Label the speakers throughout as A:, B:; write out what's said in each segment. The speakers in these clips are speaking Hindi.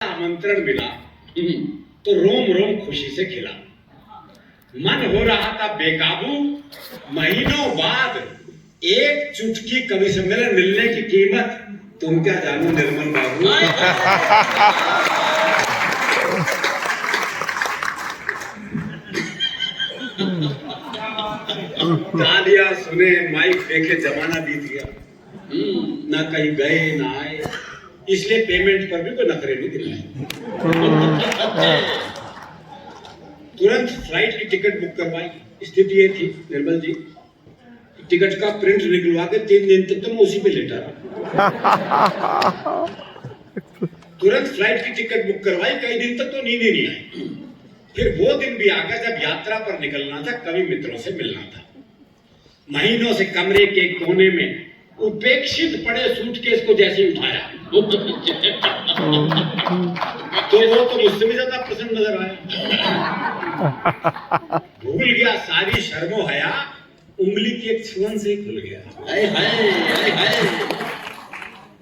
A: आमंत्रण मिला तो रोम रोम खुशी से खिला। मन हो रहा था बेकाबू, महीनों बाद एक चुटकी कवि सम्मेलन मिलने की कीमत तुम क्या जानो निर्मल बाबू। तालियां सुने माइक देखे जमाना बीत गया। ना कहीं गए ना आए, इसलिए पेमेंट पर भी कोई नखरे नहीं दिखाए। तुरंत फ्लाइट की टिकट बुक करवाई। स्थिति ये थी निर्मल जी, टिकट का प्रिंट निकलवा के 3 दिन तक तो मैं उसी पे लेटा रहा। तुरंत फ्लाइट की टिकट बुक करवाई, कई दिन तक तो नींद ही नहीं आई। फिर वो दिन भी आ गया जब यात्रा पर निकलना था, कवि मित्रों से मिलना था। महीनों से कमरे के कोने में उपेक्षित पड़े सूटकेस को जैसे उठाया तो वो तो मुझसे भी ज्यादा प्रसन्न नजर आया। भूल गया सारी शर्मो हया, उंगली की एक छुअन से खुल गया। हाय हाय हाय हाय।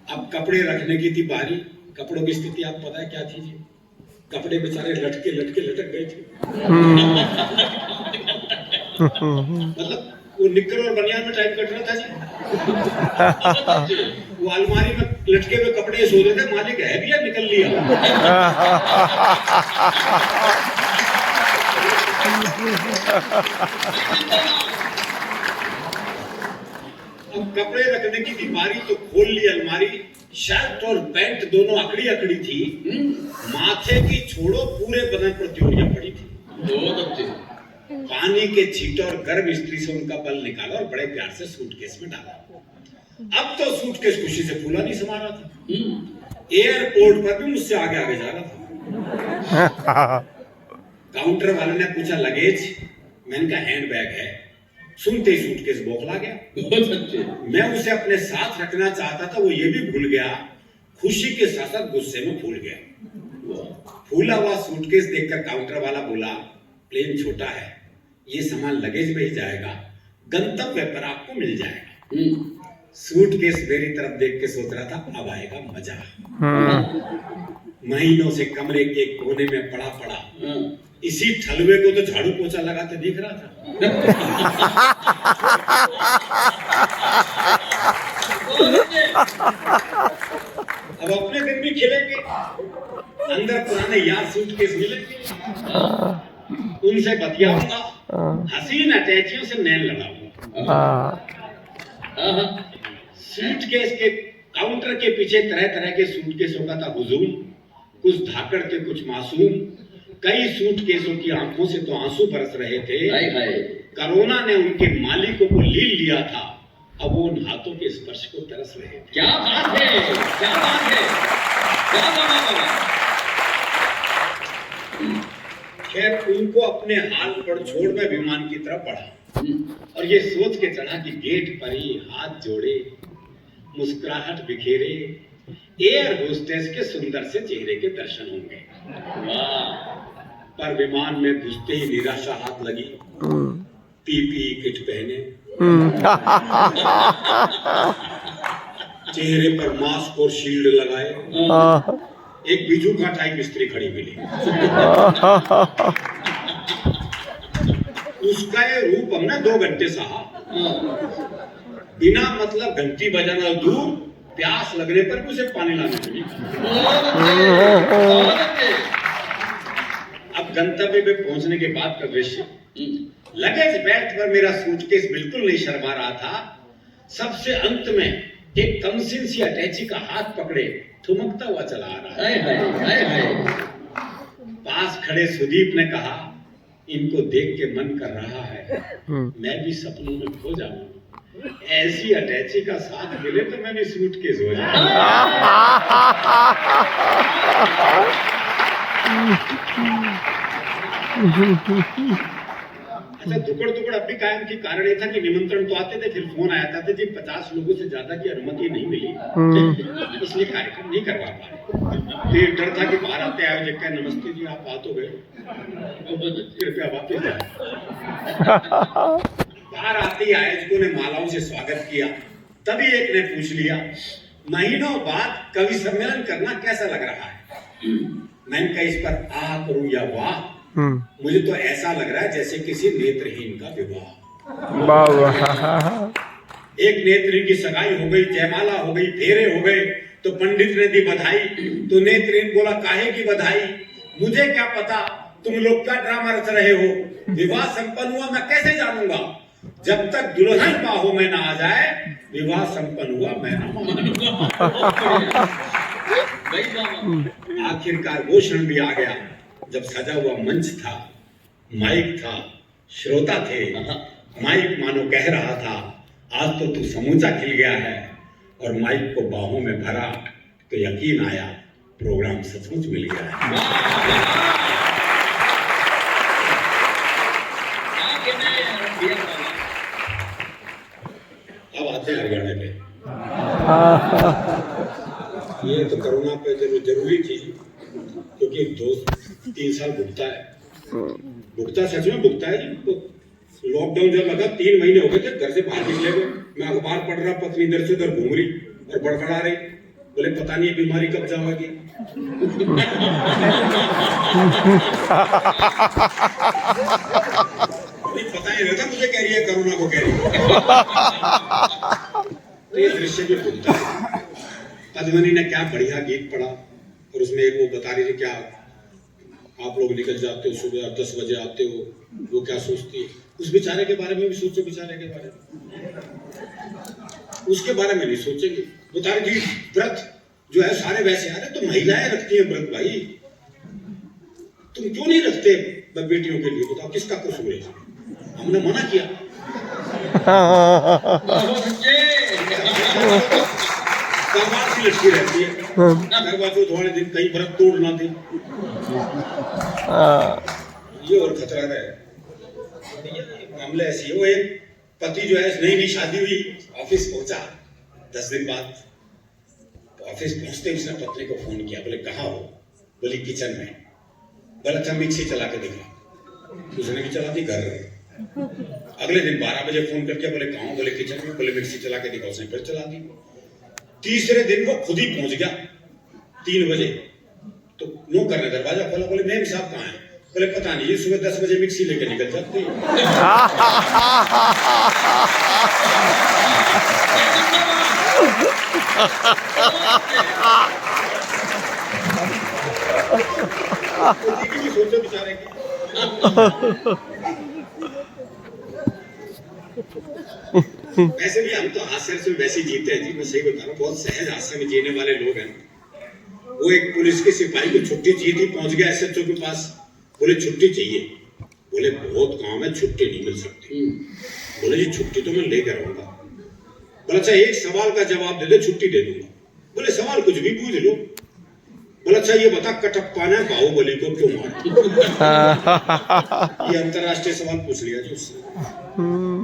A: अब कपड़े रखने की थी बारी। कपड़ों की स्थिति आप पता है क्या थी जी? कपड़े बेचारे लटके लटके लटक गए थे। मतलब वो निक्कर और बनियान में टाइम कट रहा था जी। वो अलमारी में लटके हुए कपड़े सो रहे थे, मालिक है भैया निकल लिया। अब कपड़े रखने की बीमारी तो खोल ली अलमारी। शर्ट और पैंट दोनों अकड़ी अकड़ी थी। माथे की छोड़ो पूरे बदन पर त्योरियां पड़ी थी। बहुत अच्छे। पानी के छींटे और गर्म स्त्री से उनका बल निकाला और बड़े प्यार से सूटकेस में डाला। अब तो सूटकेस खुशी से फूला नहीं समा रहा था। एयरपोर्ट पर भी मुझसे आगे आगे जा रहा था। काउंटर वाले ने पूछा लगेज, मैंने कहा हैंड बैग है। सुनते ही सूटकेस बौखला गया। बहुत अच्छे। मैं उसे अपने साथ रखना चाहता था, वो ये भी भूल गया। खुशी के साथ साथ गुस्से में फूल गया। फूला हुआ सूटकेस देखकर काउंटर वाला बोला, प्लेन छोटा है, ये सामान लगेज में ही जाएगा, गंतव्य पर आपको मिल जाएगा। सूटकेस मेरी तरफ देख के सोच रहा था अब आएगा मजा। महीनों से कमरे के कोने में पड़ा इसी ठलुए को तो झाड़ू पोछा लगाते दिख रहा था। अब अपने दिन भी खिलेंगे, अंदर पुराने यार सूटकेस मिलेंगे, उनसे बतियाऊंगा, हसीन अटैचियों से नैन लड़ाऊंगा। सूटकेस के काउंटर के पीछे तरह तरह के सूटकेसों का था हुजूम। कुछ धाकड़ थे, कुछ मासूम। कई सूटकेसों की आंखों से तो आंसू बरस रहे थे। कोरोना ने उनके मालिकों को लील लिया था, अब वो उन हाथों के स्पर्श को तरस रहे थे। क्या बात है, क्या बात है, क्या बात है। खैर उनको अपने हाल पर छोड़ मैं विमान की तरफ बढ़ा और ये सोच के चढ़ा कि गेट पर ही हाथ जोड़े, मुस्कुराहट बिखेरे एयर होस्टेस के सुंदर से चेहरे के दर्शन होंगे। वाह! पर विमान में घुसते ही निराशा हाथ लगी। पीपीई किट पहने, चेहरे पर मास्क और शील्ड लगाए, एक बिजू का टाइप स्त्री खड़ी मिली। उसका ये रूप हमने 2 घंटे सहा। बिना मतलब घंटी बजाना दूर, प्यास लगने पर भी उसे पानी लाने मिली। अब गंतव्य पे पहुंचने के बाद का दृश्य, लगेज बेल्ट पर मेरा सूटकेस बिल्कुल नहीं शर्मा रहा था। सबसे अंत में एक कमसिन सी अटैची का हाथ पकड़े ठुमकता हुआ चला आ रहा है। पास खड़े सुदीप ने कहा, इनको देख के मन कर रहा है मैं भी सपनों में खो जाऊं। ऐसी अटैची का साथ मिले तो मैं भी सूटकेस हो जाऊं। अच्छा, दुकड़ दुकड़ अब भी कायम की कारण ये था कि निमंत्रण तो आते थे, फिर फोन आया था जी 50 लोगों से ज्यादा की अनुमति नहीं मिली, इसलिए कार्यक्रम नहीं करवा पाए। फिर डर था कि बाहर आते आयोजक का, नमस्ते जी आप आ तो गए, कृपया वापस जाए। बाहर आते ही आयोजकों ने मालाओं से स्वागत किया। तभी एक ने पूछ लिया, महीनों बाद कवि सम्मेलन करना कैसा लग रहा है? मैंने कहा इस पर आ करूं या वाह, मुझे तो ऐसा लग रहा है जैसे किसी नेत्रहीन का विवाह।
B: वाह वाह।
A: एक नेत्रहीन की सगाई हो गई, जयमाला हो गई, फेरे हो गए, तो पंडित ने दी बधाई, तो नेत्रहीन बोला काहे की बधाई, मुझे क्या पता तुम लोग क्या ड्रामा रच रहे हो, विवाह संपन्न हुआ मैं कैसे जानूंगा, जब तक दुल्हन बाहों में ना आ जाए विवाह संपन्न हुआ मैं ना मानूंगा। आखिरकार वो क्षण भी आ गया जब सजा हुआ मंच था, माइक था, श्रोता थे, माइक मानो कह रहा था आज तो तू समूचा खिल गया है, और माइक को बाहों में भरा तो यकीन आया प्रोग्राम सचमुच मिल गया है। अब आते हैं हरियाणा पे। ये तो कोरोना पे जरूरी थी, क्योंकि 2-3 साल भुगता है, भुगता सच में भुगता है जी। लॉकडाउन जब लगा 3 महीने हो गए थे, घर से बाहर निकले हुए, मैं अखबार पढ़ रहा, पत्नी इधर से उधर घूम रही और बड़बड़ा रही, बोले पता नहीं बीमारी कब जाएगी। पता ही रहता मुझे कह रही है, कोरोना को कह रही है। तो ये दृश्य भी भूलता है। पद्मनी ने क्या बढ़िया गीत पढ़ा, और उसमें एक वो बता रही थी क्या आप लोग निकल जाते हो सुबह 10 बजे आते हो, वो क्या सोचती है, उस बेचारे के बारे में भी सोचो, बेचारे के बारे में, उसके बारे में नहीं सोचेंगे। बता रही थी व्रत जो है सारे वैसे आ रहे, तो महिलाएं रखती है व्रत, भाई तुम क्यों नहीं रखते बेटियों के लिए, बताओ किसका कसूर है, हमने मना किया। करवार सी लटकी रहती है, करवा चौथ वाले दिन कहीं व्रत तोड़ ना दे, ये और खतरा है। मामले ऐसी है, वो एक पति जो है नई नई शादी हुई, ऑफिस पहुंचा 10 दिन बाद, तो ऑफिस पहुंचते उसने पत्नी को फोन किया, बोले कहाँ हो, बोली किचन में, बोला अच्छा मिक्सी चला के दिखा, उसने भी चला दी घर। अगले दिन 12 बजे फोन करके बोले कहाँ, बोले किचन में, बोले मिक्सी चला के दिखा, उसने फिर चला दी। तीसरे दिन वो खुद ही पहुंच गया 3 बजे, तो नौकर ने दरवाजा खोला, बोले मेम साहब कहाँ हैं, बोले पता नहीं, सुबह 10 बजे मिक्सी लेके निकल जाती है। सोचो बेचारे की। वैसे भी हम तो हास्य से वैसे जीते हैं जी, मैं सही बता रहा हूँ, बहुत सहज हास्य में जीने वाले लोग हैं। वो एक पुलिस के सिपाही को छुट्टी चाहिए थी, पहुंच गया एसएचओ के पास, बोले छुट्टी चाहिए, बोले बहुत काम है छुट्टी नहीं मिल सकती, बोले जी छुट्टी तो मैं लेकर आऊंगा, बोला अच्छा एक सवाल का जवाब दे दे छुट्टी दे दूंगा, बोले सवाल कुछ भी पूछ लो, बोला अच्छा ये बता कटप्पा ने बाहुबली को क्यों मारा। ये अंतरराष्ट्रीय सवाल पूछ लिया जी उससे,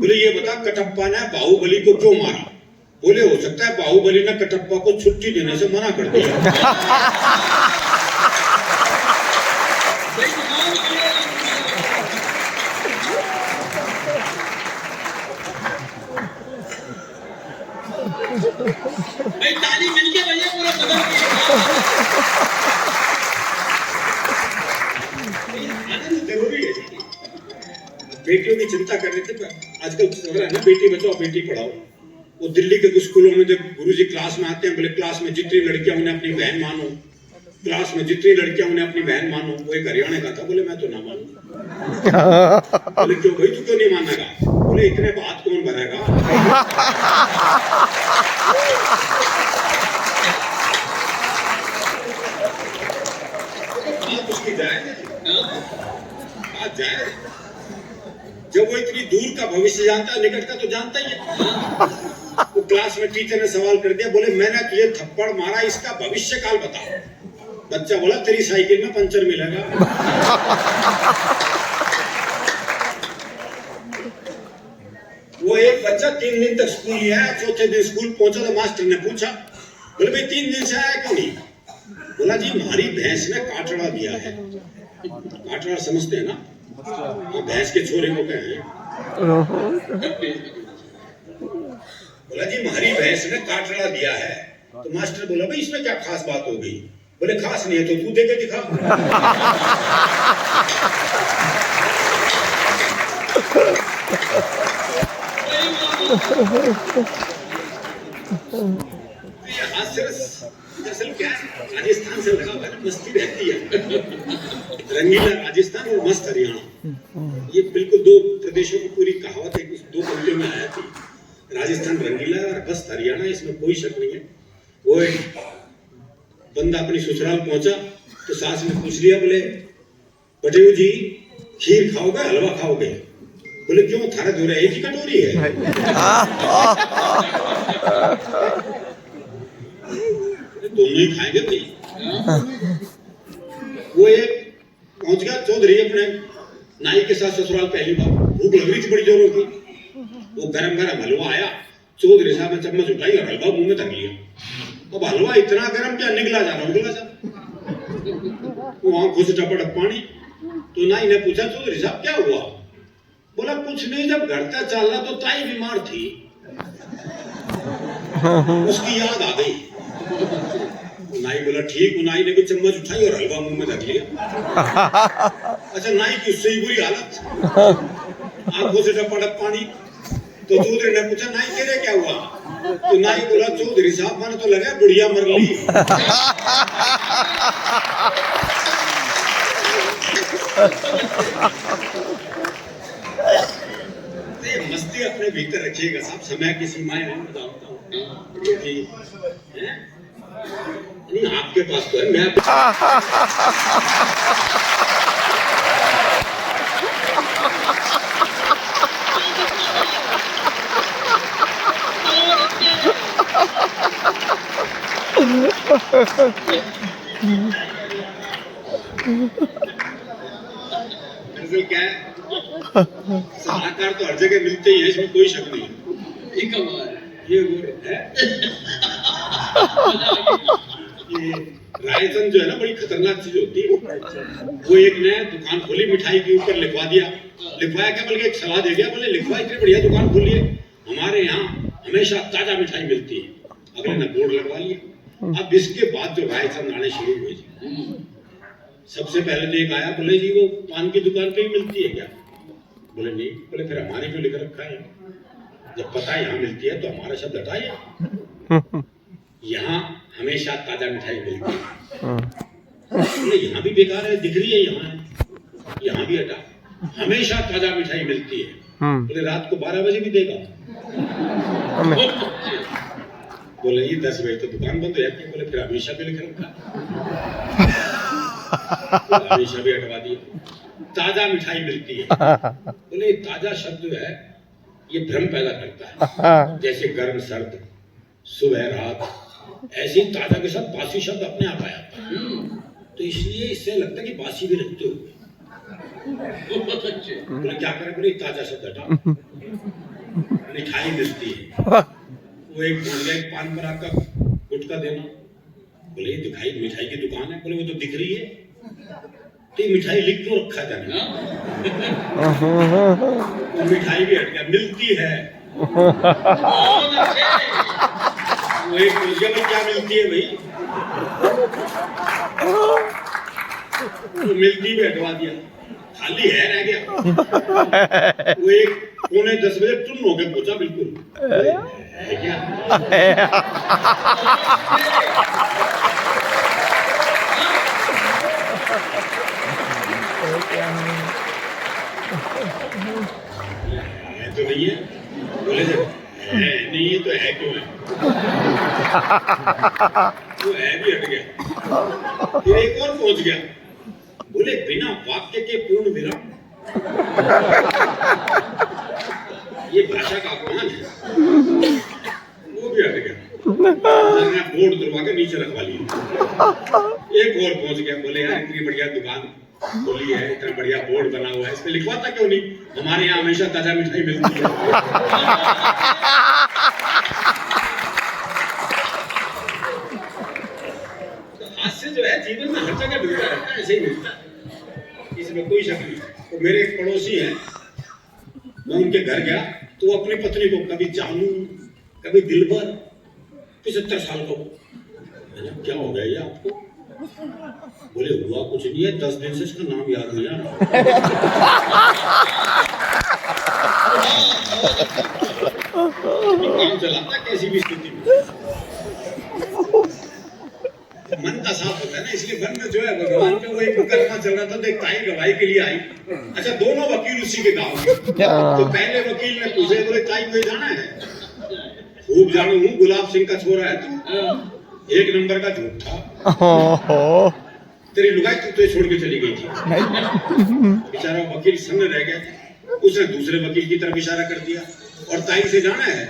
A: बोले ये बता कटप्पा ने बाहुबली को क्यों मारा, बोले हो सकता है बाहुबली ने कटप्पा को छुट्टी देने से मना कर दिया। ताली मिलके भैया पूरा बदल जरूरी है। बेटियों की चिंता कर रहे थे, आजकल चल रहा है ना बेटी बचाओ बेटी पढ़ाओ। वो दिल्ली के कुछ स्कूलों में जब गुरुजी क्लास में आते हैं, बोले क्लास में जितनी लड़कियां उन्हें अपनी बहन मानो, क्लास में जितनी लड़कियां उन्हें अपनी बहन मानो। वो एक हरियाणा का था, बोले मैं तो ना मानू। बोले क्यों भाई, तू क्यों नहीं मानेगा, बोले इतने बात कौन भरेगा। उसकी जाए जाए, जब वो इतनी दूर का भविष्य जानता है, निकट का तो जानता ही है। वो क्लास में टीचर ने सवाल कर दिया, बोले मैंने तुझे थप्पड़ मारा, इसका भविष्य काल बताओ। बच्चा बोला तेरी साइकिल में पंचर मिलेगा। वो एक बच्चा 3 दिन तक स्कूल नहीं आया, चौथे दिन स्कूल पहुंचा तो मास्टर ने पूछा, बोले भाई 3 दिन से आया क्यों नहीं, बोला जी हमारी भैंस ने काटड़ा दिया है। काटड़ा समझते हैं ना, भैंस के छोरे को कहें। बोला जी हमारी भैंस ने काटड़ा दिया है। तो मास्टर बोला भाई इसमें क्या खास बात हो गई, बोले खास नहीं है तो तू दे के दिखा। ये हास्यरस दरअसल क्या है, राजस्थान से लगा हुआ है, मस्ती रहती है। रंगीला राजस्थान और मस्त हरियाणा, ये बिल्कुल दो प्रदेशों की पूरी कहावत है, कुछ दो पंक्तियों में आया थी। राजस्थान रंगीला और मस्त हरियाणा, इसमें कोई शक नहीं है। वो एक बंदा अपनी ससुराल पहुंचा तो सास ने पूछ लिया, बोले बटेऊ जी खीर खाओगे हलवा खाओगे? बोले क्यों, थारा जोरा एक ही कटोरी है। दोनों ही खाएंगे भाई। वो एक पहुंच गया चौधरी अपने नाई के साथ ससुराल, पहली बार भूख लग रही थी बड़ी जोरों की। वो गरम गरम हलवा आया, चौधरी साहब ने चम्मच उठाई और हलवा मुंह में धर लिया। अब हलवा इतना गरम क्या निकला जा रहा, निकला जा। वो आंखों से टपटप पानी। तो नाई ने पूछा चौधरी साहब क्या हुआ? बोला कुछ नहीं, जब घर तक चलना तो ताई बीमार थी, उसकी याद आ गई। नाई बोला ठीक। नाई ने भी चम्मच उठाई और हलवा मुंह में रख लिया। अच्छा, नाई की उससे ही बुरी हालत, आंखों से टपटप पानी। तो चौधरी ने पूछा नाई कह रहे क्या हुआ? तो नाई बोला चौधरी साहब मैंने तो लगा बुढ़िया मर ली। मस्ती अपने भीतर रखिएगा साहब, समय की सीमाएं हैं, बताता हूँ नहीं आपके पास तो है, मैं क्या है, सलाहकार तो हर जगह मिलते ही है, इसमें कोई शक नहीं है। ये वो है ये रायचंद जो है ना, बड़ी खतरनाक चीज होती है। वो एक ने दुकान खोली, मिठाई के ऊपर लिखवा दिया, लिखवाया क्या बल्कि एक सलाह दे दिया, बोले लिखवा इतनी बढ़िया दुकान खोली है, हमारे यहाँ हमेशा ताजा मिठाई मिलती है। अगले ने बोर्ड लगवा लिया। अब इसके बाद जो रायचंद आने शुरू हुए, सबसे पहले तो एक आया, बोले जी वो पान की दुकान पे ही मिलती है क्या? बोले नहीं। बोले फिर हमारे क्यों लिख रखा है? जब पता है यहाँ मिलती है तो हमारा शब्द हटाइए। यहाँ हमेशा ताजा मिठाई मिलती है। बोले यहाँ भी बेकार है, दिख रही है यहाँ भी हटा, हमेशा ताजा मिठाई मिलती है। बोले रात को 12 बजे भी देगा? बोले ये 10 बजे तो दुकान बंद हो जाती है। बोले फिर हमेशा भी लिख रखा, हमेशा भी हटवा दिया, ताजा मिठाई मिलती है। बोले ताजा शब्द जो है ये भ्रम पैदा करता है, जैसे गर्म सर्द, सुबह रात, ऐसे ही ताजा के साथ बासी शब्द अपने आप आया, तो इसलिए इससे लगता है कि बासी भी रखते हो। बोले क्या करें? बोले ताजा शब्द हटा, मिठाई मिलती है। वो एक पान पर आपका गुटका देना, बोले दिखाई मिठाई की दुकान है। बोले वो तो दिख रही है, तो मिठाई लिख तो रखा जाने, तो मिठाई भी हट गया, मिलती है। वो एक में क्या मिलती है भाई, तो मिलती भी हटवा दिया, खाली है रह गया। वो एक 9:45 बजे टुन होकर पहुंचा, बिल्कुल है क्या? तो नहीं है, बोले जब है नहीं है तो है क्यों है? वो है भी हट गया। फिर एक और पहुंच गया, बोले बिना वाक्य के पूर्ण विराम, ये भाषा का अपमान है। वो भी हट गया, बोर्ड दरवा के नीचे रखवा लिया। एक और पहुंच गया, बोले यार इतनी बढ़िया दुकान खोली है, इतना बढ़िया बोर्ड बना हुआ है, इसमें लिखवाता क्यों नहीं, हमारे यहाँ हमेशा ताजा मिठाई मिलती है। तो हास्य जो है जीवन में हर जगह मिलता रहता है, ऐसे ही मिलता है, इसमें कोई शक नहीं। तो मेरे एक पड़ोसी हैं, मैं उनके घर गया तो वो अपनी पत्नी को कभी जानू कभी दिलबर, 75 साल का, क्या हो गया ये आपको? बोले हुआ कुछ नहीं है, 10 दिन से इसका नाम याद नहीं आ रहा। काम चलाता कैसी भी स्थिति में। मन का साफ होता है ना, इसलिए मन में जो है भगवान का वो एक मुकदमा चल रहा था, तो एक ताई गवाही के लिए आई। अच्छा, दोनों वकील उसी के गांव के। तो पहले वकील ने पूछे, बोले ताई कोई जाना है? खूब जानू हूँ, गुलाब सिंह का छोरा है तू, 1 नंबर का झूठा। तेरी लुगाई तो छोड़ के चली गई थी। बेचारा वकील संग रह गया। उसने दूसरे वकील की तरफ इशारा कर दिया, और ताई से जाना है?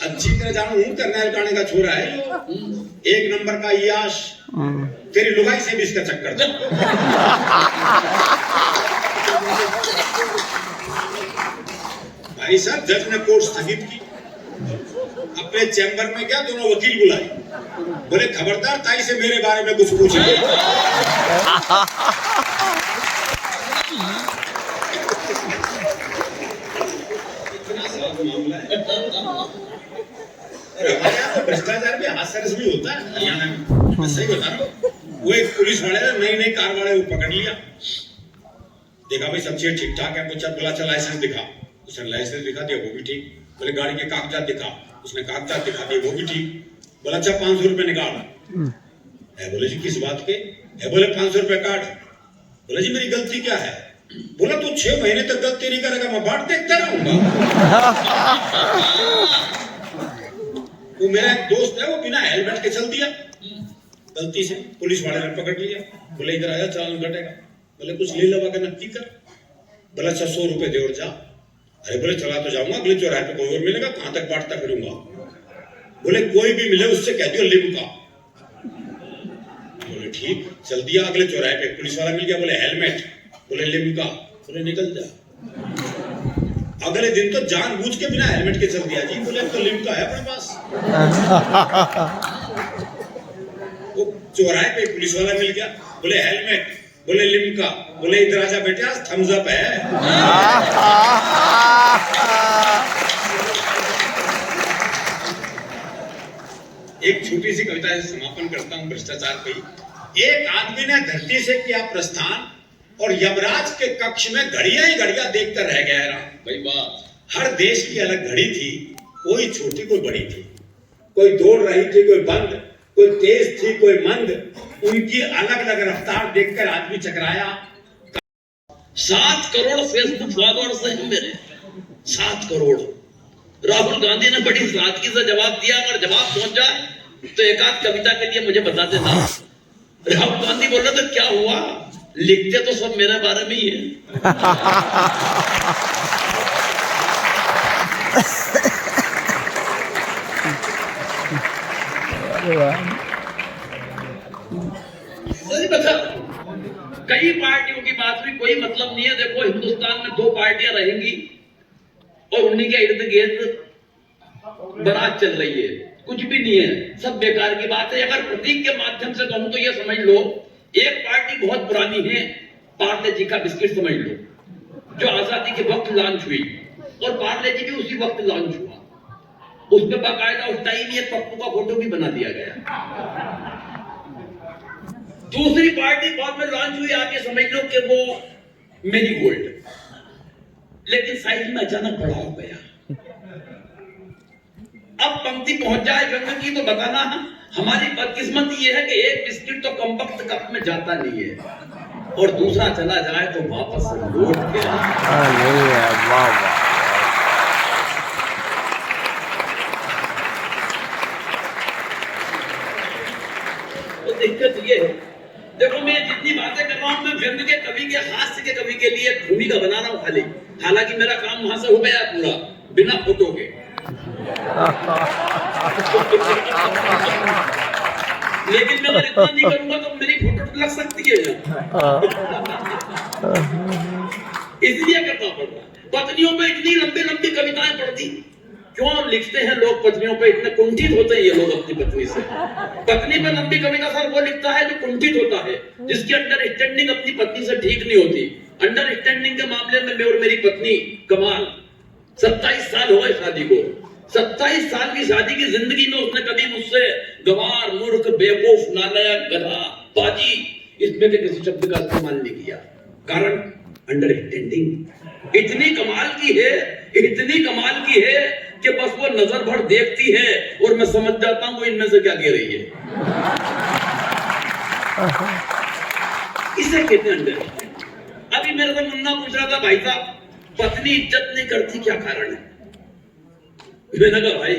A: अच्छी तरह जानू हूँ, करनैल काने का छोरा है, 1 नंबर का याश। तेरी लुगाई से भी इसका चक्कर था। भाई साहब, जज ने कोर्ट स्थगित की। अपने चैम्बर में क्या दोनों वकील बुलाए, बोले खबरदार ताई से मेरे बारे में कुछ पूछे। मामला है। हमारे यहाँ तो भ्रष्टाचार भी हास्यरस भी होता है हरियाणा में, मैं सही बता रहा हूँ। वो एक पुलिस वाले ने नई कार वाले को पकड़ लिया, देखा भाई सब चीज ठीक ठाक है, पूछा बोला अच्छा लाइसेंस दिखा, उसने लाइसेंस दिखा दिया, वो भी ठीक। बोले गाड़ी के कागजात दिखा, उसने कागजात दिखा दिए, वो भी ठीक। बोला अच्छा 500 रुपए निकाल है। बोले जी किस बात के है? बोले 500 रुपए काट। बोला जी मेरी गलती क्या है? बोला तू 6 महीने तक गलती नहीं करेगा, मैं बाट देखता रहूंगा। वो मेरा एक दोस्त है, वो बिना हेलमेट के चल दिया गलती से, पुलिस वाले ने पकड़ लिया। बोले इधर आया, चालान कटेगा। बोले कुछ ले लवा के नक्की कर। बोला 100 रुपए दे और जा। अरे बोले चला तो जाऊंगा, अगले चौराहे पे कोई और मिलेगा, कहां तक बांटता फिरूंगा। बोले कोई भी मिले उससे कह दियो लिमका। बोले ठीक, चल दिया। अगले चौराहे पे पुलिस वाला मिल गया, बोले हेलमेट, बोले लिमका। बोले निकल जा। अगले दिन तो जानबूझ के बिना हेलमेट के चल दिया जी। बोले तो लिमका है अपने पास। वो चौराहे पे पुलिस वाला मिल गया, बोले हेलमेट, बोले लिमका। बोले इधर आजा बेटे, आज थम्स अप है। एक छोटी सी कविता से समापन करता हूं भ्रष्टाचार पे। एक आदमी ने धरती से किया प्रस्थान, और यमराज के कक्ष में घड़ियां ही घड़ियां देखकर रह गया राम। भाई बात, हर देश की अलग घड़ी थी, कोई छोटी कोई बड़ी थी, कोई दौड़ रही थी कोई बंद, कोई तेज थी कोई मंद। उनकी अलग अलग रफ्तार देखकर आदमी चकराया।
B: 7 करोड़ फेसबुक फॉलोअर्स हैं मेरे, 7 करोड़। राहुल गांधी ने बड़ी सादगी से जवाब दिया, अगर जवाब पहुंच जाए तो एक आध कविता के लिए मुझे बता देना। राहुल गांधी बोले तो क्या हुआ, लिखते तो सब मेरे बारे में ही है। सही बता, कई पार्टियों की बात भी कोई मतलब नहीं है। देखो हिंदुस्तान में 2 पार्टियां रहेंगी और उन्हीं के इर्द गिर्द बारात चल रही है, कुछ भी नहीं है, सब बेकार की बात है। अगर प्रतीक के माध्यम से कहूं तो ये समझ लो, एक पार्टी बहुत पुरानी है, पार्ले जी का बिस्किट समझ लो, जो आजादी के वक्त लॉन्च हुई, और पार्ले जी भी उसी वक्त लॉन्च हुआ। उसमें बाकायदा उस टाइम एक पप्पू का फोटो भी बना दिया गया। दूसरी पार्टी बाद में लॉन्च हुई, आके समझ लो कि वो मेरी गोल्ड, लेकिन साइज में अचानक बड़ा हो गया। अब पंक्ति पहुंच जाए जंग की तो बताना। हमारी बदकिस्मती ये है कि एक बिस्किट तो कम वक्त कप में जाता नहीं है, और दूसरा चला जाए तो वापस लौट के तो दिक्कत ये है। देखो मैं जितनी बातें कर रहा हूं, मैं व्यंग के कवि के, हास्य के कवि के लिए भूमिका बना रहा हूं खाली। हालांकि मेरा काम वहां से हो गया पूरा बिना फोटो के। लेकिन मैं अगर इतना नहीं करूंगा तो मेरी फोटो लग सकती है। इसलिए करना पड़ रहा है। पत्नियों पे इतनी लंबी लंबी कविताएं पढ़ती क्यों लिखते हैं लोग? पत्नियों पे इतने कुंठित होते हैं ये लोग अपनी पत्नी से। पत्नी पे लंबी कविता सर वो लिखता है जो कुंठित होता है, जिसकी अंडरस्टैंडिंग अपनी पत्नी से ठीक नहीं होती। अंडरस्टैंडिंग के मामले में मैं और मेरी पत्नी कमाल, 27 साल हो गए शादी को। 27 साल की शादी की जिंदगी में उसने कभी मुझसे गवार, मूर्ख, बेवकूफ, नालायक, गधा बाजी इसमें के किसी शब्द का इस्तेमाल नहीं किया। कारण अंडरस्टैंडिंग इतनी कमाल की है कि बस वो नजर भर देखती है और मैं समझ जाता हूं वो इनमें से क्या कह रही है। इसे कहते हैं अंडरस्टैंडिंग। अभी मेरे को मुन्ना पूछ रहा था, भाई साहब पत्नी इज्जत नहीं करती क्या कारण है? मैंने कहा भाई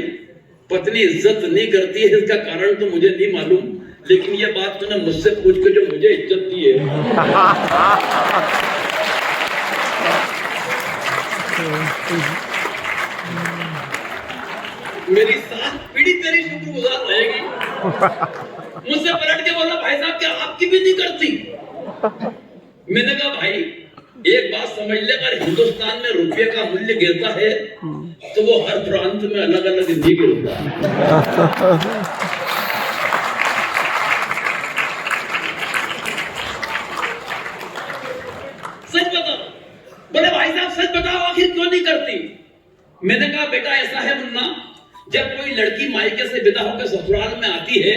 B: पत्नी इज्जत नहीं करती है इसका कारण तो मुझे नहीं मालूम, लेकिन ये बात तूने मुझसे पूछ के जो मुझे इज्जत दी है मेरी सात पीढ़ी तेरी शुक्रगुजार रहेगी। मुझसे पलट के बोला, भाई साहब क्या आपकी भी नहीं करती? मैंने कहा भाई एक बात समझ ले, अगर हिंदुस्तान में रुपये का मूल्य गिरता है तो वो हर प्रांत में अलग अलग नहीं गिरता है। सच बताओ, बोले भाई साहब सच बताओ आखिर क्यों नहीं करती? मैंने कहा बेटा ऐसा है मुन्ना, जब कोई लड़की मायके से विदा होकर ससुराल में आती है,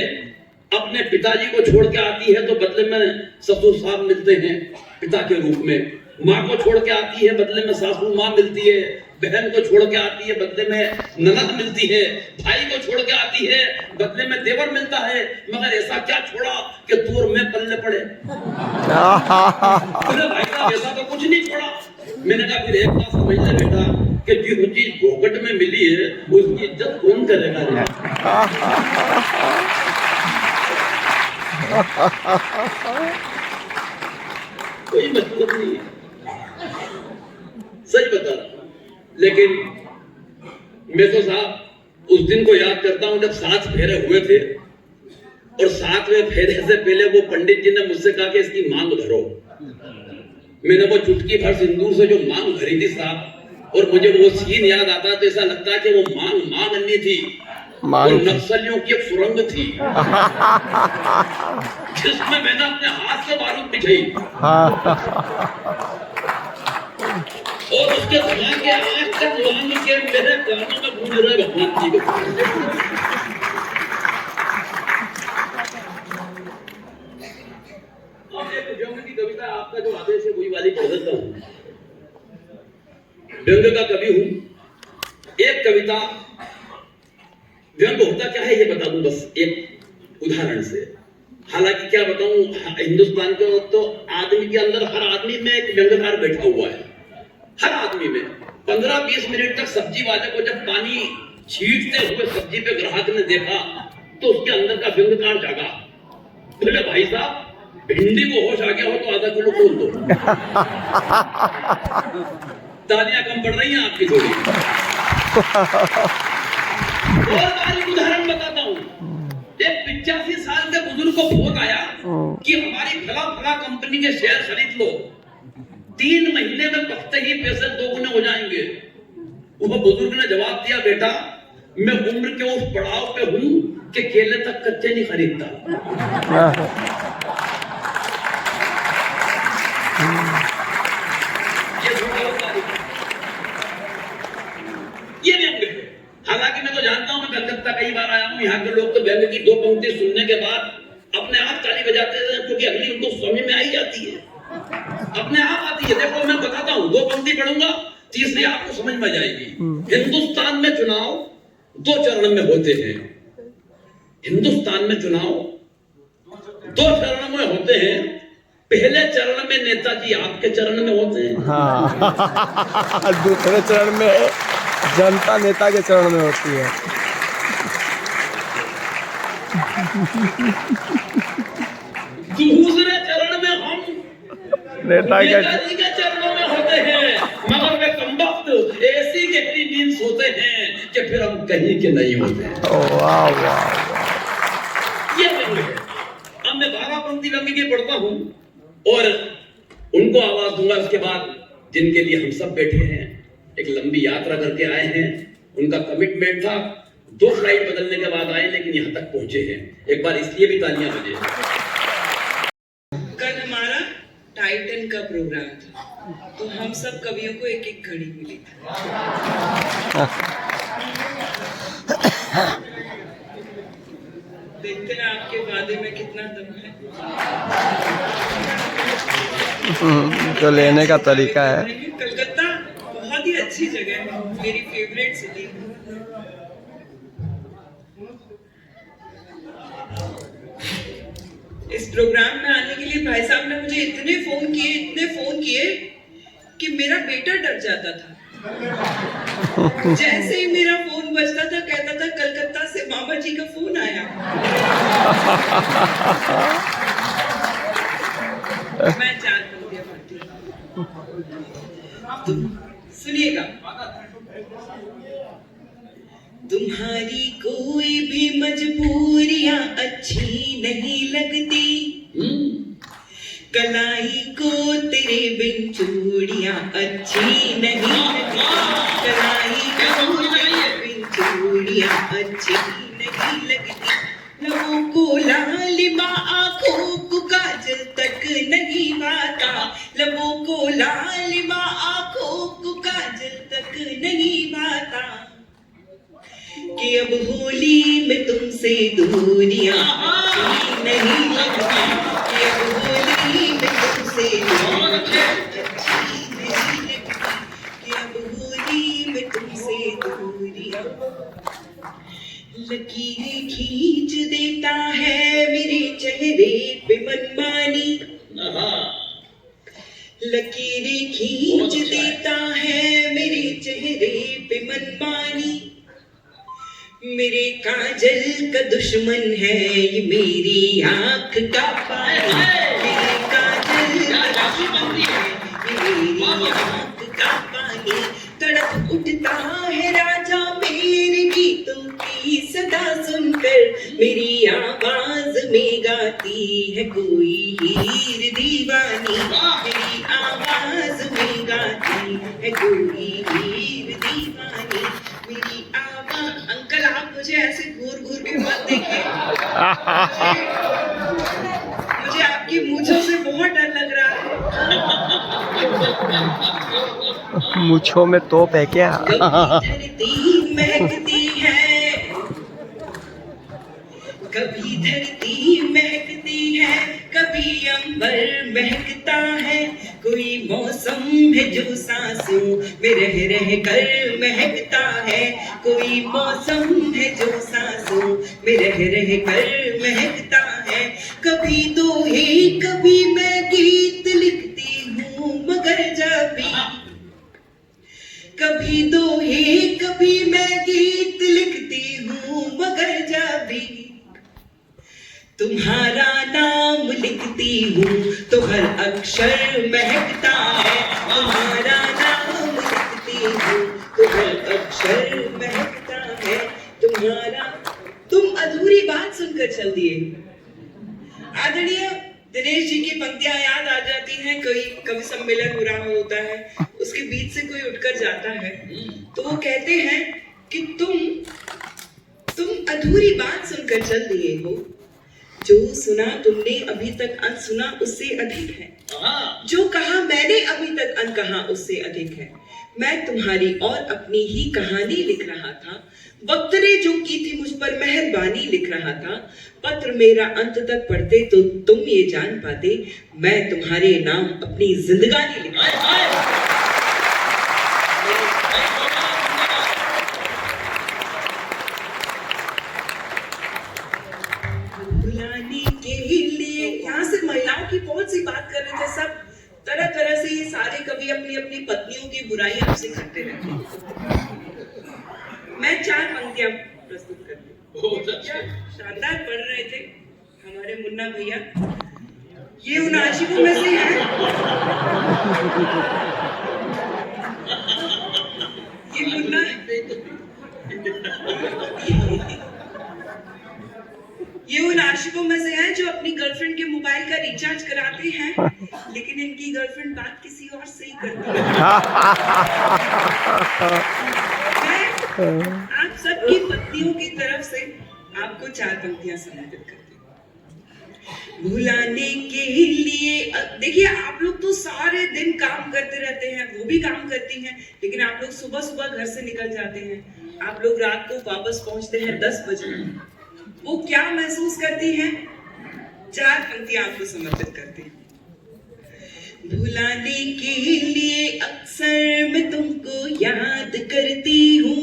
B: अपने पिताजी को छोड़ के आती है तो बदले में ससुर साहब मिलते हैं पिता के रूप में, माँ को छोड़ के आती है बदले में सासू माँ मिलती है, बहन को छोड़ के आती है बदले में ननद मिलती है, भाई को छोड़ के आती है बदले में देवर मिलता है, मगर ऐसा क्या छोड़ा कि तू और मैं पल्ले पड़े? भाई साहब ऐसा तो कुछ नहीं छोड़ा। मैंने कहा फिर एक बात समझ ले बेटा कि जो चीज फोकट में मिली है उसकी इज्जत कौन करेगा रे? कोई मतलब नहीं है, सच बता रहा। लेकिन मैं तो साहब उस दिन को याद करता हूं जब 7 फेरे हुए थे और 7वें फेरे से पहले वो पंडित जी ने मुझसे कहा कि इसकी मांग भरो। मैंने वो चुटकी भर सिंदूर से जो मांग भरी थी साहब, और मुझे वो सीन याद आता तो ऐसा लगता है कि वो मांग नहीं थी, वो नक्सलियों की एक सुरंग थी जिसमें मैंने अपने हाथ से बारूद बिछाई और उसके धमाके आज तक मांग के मेरे कानों में गूंज रहे भगवान जी के। व्यंग की कविता आपका जो आदेश है वही वाली पढ़ देता हूं। व्यंग का कवि हूं। एक कविता व्यंग होता क्या है ये बता दूं बस एक उदाहरण से। हालांकि क्या बताऊं, हिंदुस्तान के तो आदमी के अंदर हर आदमी में एक व्यंग्यकार बैठा हुआ है, हर आदमी में। 15-20 मिनट तक सब्जी वाले को जब पानी छींटते हुए सब्जी पे ग्राहक ने देखा तो उसके अंदर का व्यंग्यकार जागा। बोले भाई साहब भिंडी को होश आ गया हो तो आधा किलो खोल दो। तालियां कम पड़ रही हैं आपकी थोड़ी। और बारीक उदाहरण बताता हूं। एक 85 साल के बुजुर्ग को फोन आया कि हमारी फला कंपनी के शेयर खरीद लो, 3 महीने में पकते ही पैसे 2 गुने हो जाएंगे। वो बुजुर्ग ने जवाब दिया, बेटा मैं उम्र के उस पड़ाव पे हूं कि केले तक कच्चे नहीं खरीदता। ये व्यंग है। हालांकि मैं तो जानता हूं, मैं कलकत्ता कई बार आया हूं, यहाँ के लोग तो व्यंग की 2 पंक्ति सुनने के बाद अपने आप ताली बजाते हैं क्योंकि अगली उनको समझ में आई जाती है, अपने आप आती है। देखो मैं बताता हूं, 2 पंक्ति पढ़ूंगा, तीसरी आपको समझ में जाएगी। हिंदुस्तान में चुनाव 2 चरण में होते हैं। हिंदुस्तान में चुनाव 2 चरण में होते हैं। पहले चरण में नेताजी आपके चरण में होते हैं,
C: हाँ। दूसरे चरण में जनता नेता के चरण में होती है।
B: दूसरे चरण में हम नेताजी के चरणों में होते हैं, मगर वे कमबख्त ऐसी गहरी नींद सोते हैं कि फिर हम कहीं के नहीं होते।
C: वाह वाह।
B: ये व्यंग है। अब मैं 12 पंक्ति व्यंग की पढ़ता हूं और उनको आवाज दूंगा। उसके बाद जिनके लिए हम सब बैठे हैं, एक लंबी यात्रा करके आए हैं, उनका कमिटमेंट था, 2 फ्लाइट बदलने के बाद आए लेकिन यहाँ तक पहुंचे हैं। एक बार इसलिए भी तालियां बजे।
D: कल हमारा टाइटन का प्रोग्राम था तो हम सब कवियों को एक घड़ी मिली थी। देखते हैं आपके वादे में कितना दम है।
C: जो लेने का तरीका है।
D: कलकत्ता बहुत ही अच्छी जगह है, मेरी फेवरेट सिटी है। इस प्रोग्राम में आने के लिए भाई साहब ने मुझे इतने फोन किए कि मेरा बेटा डर जाता था। जैसे ही मेरा फोन बजता था कहता था कलकत्ता से मामा जी का फोन आया। मैं 4 पंक्तियां पढ़ती हूँ, सुनिएगा। तुम्हारी कोई भी मजबूरियां अच्छी नहीं लगती, कलाई को तेरे बिन चूड़ियां अच्छी नहीं लगती, कलाई को तेरे बिन चूड़ियां अच्छी नहीं लगती, लबों को लालिमा आंखों को काजल तक नहीं भाता, लबों को लालिमा आंखों को काजल तक नहीं भाता, कि अब होली में तुमसे दूरियां अच्छी नहीं लगती, कि अब होली में तुमसे दूरियां अच्छी नहीं लगती, कि अब होली में तुमसे दूरियां। लकीरें खींच देता है मेरे चेहरे पे मनमानी, लकीरें खींच देता है मेरे चेहरे पे मनमानी, मेरे काजल का दुश्मन है ये मेरी आंख का पानी, मेरे काजल का दुश्मन है ये मेरी आंख का पानी, तड़प उठता है राजा मेरे गीतों की सदा सुनकर, मेरी आवाज में गाती है कोई हीर दीवानी, मेरी आवाज में गाती है कोई हीर दीवानी, मेरी आवाज। अंकल आप मुझे ऐसे घूर घूर के मत देखिए, मुझे आपकी मूंछों से बहुत डर लग रहा है।
C: मूंछों में तोप है क्या?
D: धरती महकती है, कभी धरती महकती है, कभी अंबर महकता है, कोई मौसम है जो सांसों में रह रह कर महकता है, कोई मौसम है जो सांसों में रह रह कर महकता है, कभी दोहे कभी मैं गीत लिखती हूँ मगर जब भी, कभी दोहे कभी मैं गीत लिखती हूँ मगर जब भी तुम्हारा नाम लिखती हूँ तो हर अक्षर महकता है, तुम्हारा नाम लिखती हूँ तो हर अक्षर महकता है, तुम्हारा। तुम अधूरी बात सुनकर चल दिए। आदरणीय दिनेश जी की पंक्तियां याद आ जाती हैं, कोई कवि सम्मेलन हो रहा होता है, उसके बीच से कोई उठकर जाता है तो वो कहते हैं कि तुम अधूरी बात सुनकर चल दिए हो, जो सुना तुमने अभी तक अनसुना उससे अधिक है, जो कहा मैंने अभी तक अनकहा उससे अधिक है, मैं तुम्हारी और अपनी ही कहानी लिख रहा था, वक्त ने जो की थी मुझ पर मेहरबानी लिख रहा था, पत्र मेरा अंत तक पढ़ते तो तुम ये जान पाते, मैं तुम्हारे नाम अपनी जिंदगानी लिख रहा था। बुलाने के लिए यहाँ से महिलाओं की बहुत सी बात कर रहे थे सब, तरह तरह से ये सारे कवि अपनी अपनी पत्नियों की बुराई आपसे करते रहते हैं। मैं 4 पंक्तियां प्रस्तुत करती हूँ। शानदार पढ़ रहे थे हमारे मुन्ना भैया, ये उन आशिकों में से हैं, ये मुन्ना ये उन आशिकों में से हैं जो अपनी गर्लफ्रेंड के मोबाइल का रिचार्ज कराते हैं, लेकिन इनकी गर्लफ्रेंड बात किसी और से ही करती है। आप सबकी पत्नियों की तरफ से आपको 4 पंक्तियां समर्पित करती हूँ। भुलाने के लिए देखिए, आप लोग तो सारे दिन काम करते रहते हैं, वो भी काम करती हैं, लेकिन आप लोग सुबह सुबह घर से निकल जाते हैं, आप लोग रात को वापस पहुंचते हैं 10 बजे। वो क्या महसूस करती हैं? 4 पंक्तियां आपको समर्पित करते हैं। भुलाने के लिए अक्सर मैं तुमको याद करती हूँ,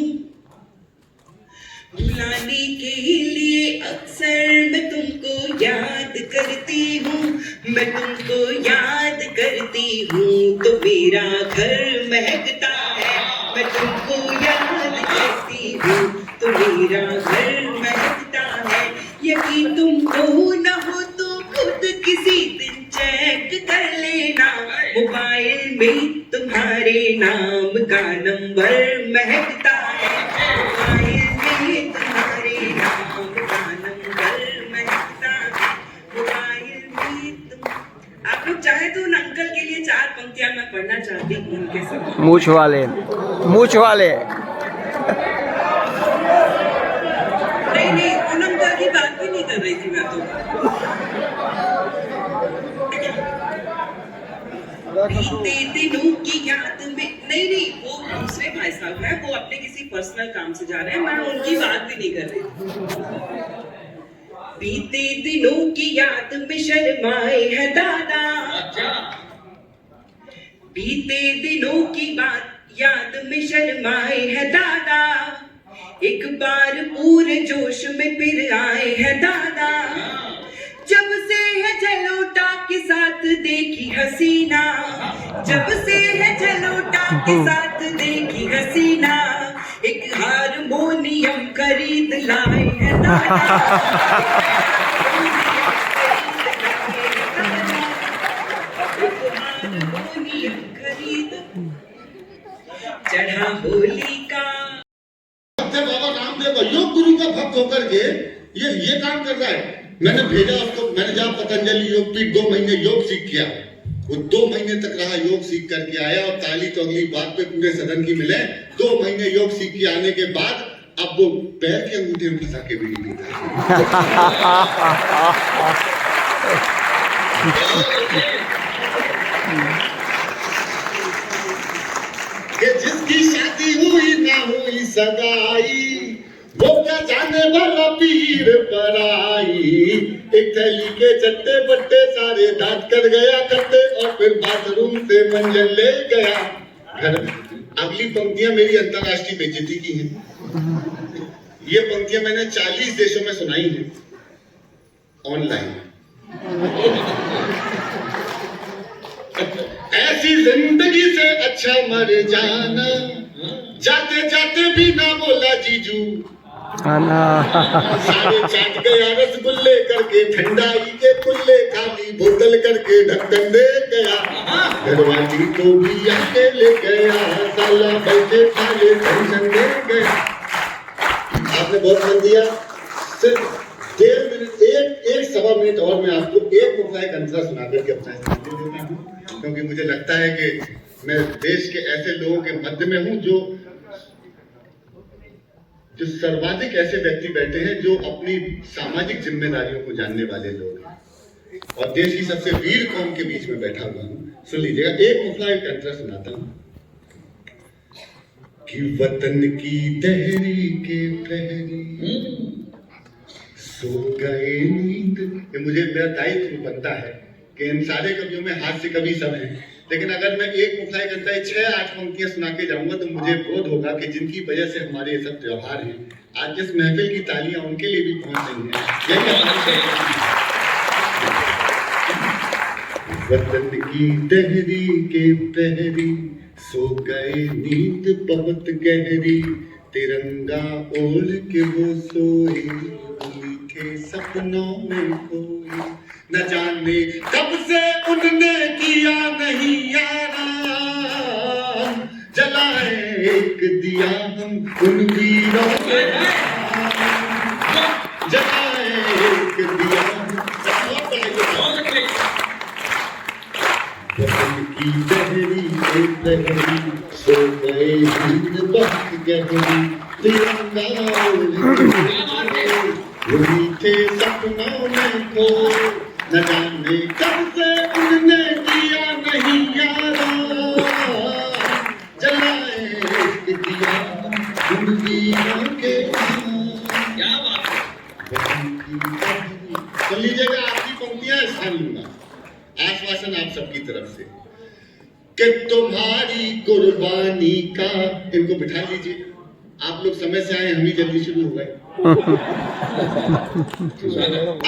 D: भुलाने के लिए अक्सर मैं तुमको याद करती हूँ, मैं तुमको याद करती हूँ तो मेरा घर महकता है, मैं तुमको याद करती हूँ तो मेरा घर महकता है। यकीन तुमको न हो तो खुद किसी दिन चेक कर लेना, मोबाइल में तुम्हारे नाम का नंबर महकता है, मोबाइल में तुम्हारे नाम का नंबर महकता है, मोबाइल में तुम। आप लोग चाहे तो उन अंकल के लिए 4 पंक्तियां मैं पढ़ना चाहती हूँ उनके साथ।
C: मूछ वाले
D: नहीं उन अंकल की बात भी नहीं कर रही थी मैं तो। बीते दिनों की याद में, नहीं वो दूसरे भाई साहब हैं, वो अपने किसी पर्सनल काम से जा रहे हैं, मैं उनकी बात भी नहीं कर रही थी। बीते दिनों की याद में शर्माए है दादा, बीते दिनों की बात याद में शर्माए है दादा, एक बार पूरे जोश में फिर आए हैं दादा, जब से है जलोटा के साथ देखी हसीना, जब से है जलोटा के साथ देखी हसीना, एक हारमोनियम खरीद लाए हैं दादा, हारमोनियम खरीद, चढ़ा होली का।
E: बाबा रामदेव योग गुरु का भक्त होकर के ये काम कर रहा है। मैंने भेजा उसको, मैंने जहाँ पतंजलि योग पीठ 2 महीने योग सीख किया, वो 2 महीने तक रहा, योग सीख करके आया और ताली तो अगली बात पे पूरे सदन की मिले। 2 महीने योग सीख के आने के बाद अब वो पैर के अंगूठे में फंसा के बीड़ी पीता कि जिसकी शादी हुई ना हुई सगाई, वो क्या जाने वाला पीर पर आई, एक थैली के चट्टे बट्टे सारे दांत कर गया खट्टे और फिर बाथरूम से मंजन ले गया घर। अगली पंक्तियां मेरी अंतरराष्ट्रीय बेइज्जती की हैं। ये पंक्तियां मैंने 40 देशों में सुनाई हैं ऑनलाइन। ऐसी जिंदगी से अच्छा मर जाना, जाते जाते भी ना बोला जीजू, सारे चाट गया रसगुल्ले करके, ठंडाई के कुल्ले खाली बोतल करके ढक्कन दे गया, घरवाली को भी आके ले गया, साला बैठे खाले टेंशन दे गया। आपने बहुत मन दिया, सिर्फ 1.5 मिनट, एक सवा मिनट और मैं आपको एक मुफ्त एक अंतरा सुना करके अपना देता हूँ, क्योंकि मुझे लगता है कि मैं देश के ऐसे लोगों के मध्य में हूँ जो सर्वाधिक ऐसे व्यक्ति बैठे हैं जो अपनी सामाजिक जिम्मेदारियों को जानने वाले लोग हैं, और देश की सबसे वीर कौम के बीच में बैठा हुआ हूँ। सुन लीजिएगा, एक मुफ्त एक अंतरा सुनाता हूँ कि वतन की दहरी के प्रहरी सो गए नींद। ये मुझे मेरा दायित्व बनता है कि इन सारे कवियों में हास्य कवि सब हैं, लेकिन अगर मैं एक मुफ्त एक अंतरा 6-8 पंक्तियां सुना के जाऊंगा तो मुझे बोध होगा कि जिनकी वजह से हमारे ये सब त्योहार हैं, आज इस महफिल की तालियां उनके लिए भी पहुंच रही हैं। वतन की दहरी के प्रहरी सो गए नींद बहुत गहरी, तिरंगा ओढ़ के वो सोए उनके सपनों में खोए, न जाने कब से उनने किया नहीं यारा, जलाए एक दिया हम उन वीरों के, जलाए एक दिया वतन की दहरी के प्रहरी सो गए नींद बहुत गहरी, तिरंगा मीठे सपनों में खो, न जाने कब से उनने किया नहीं यारा, जलाए एक दिया उन वीरों के। क्या बात है। तरफ से कि तुम्हारी कुर्बानी का, इनको बिठा लीजिए, आप लोग समय से आए, हम ही जल्दी शुरू हो गए।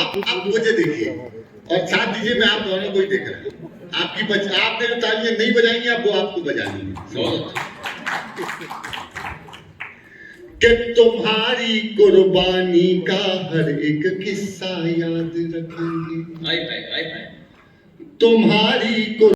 E: अब मुझे देखिए और साथ दीजिए, मैं आप दोनों को ही देख रहा हूँ। आपने जो तालियां नहीं बजाएंगे आप, वो आपको बजानी है। कि तुम्हारी कुर्बानी का हर एक किस्सा याद रखेंगे,
B: हाय हाय हाय हाय।
E: तुम्हारी